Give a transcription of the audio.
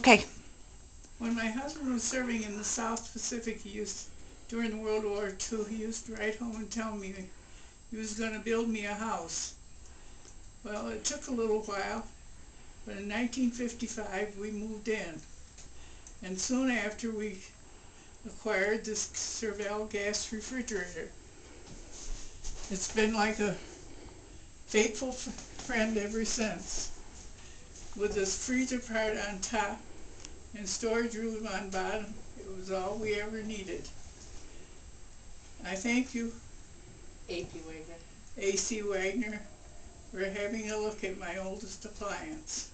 Okay. When my husband was serving in the South Pacific, during World War II, he used to write home and tell me he was going to build me a house. Well, it took a little while, but in 1955 we moved in. And soon after we acquired this Serville gas refrigerator. It's been like a faithful friend ever since. With this freezer part on top and storage room on bottom, it was all we ever needed. I thank you, A.C. Wagner, for having a look at my oldest appliance.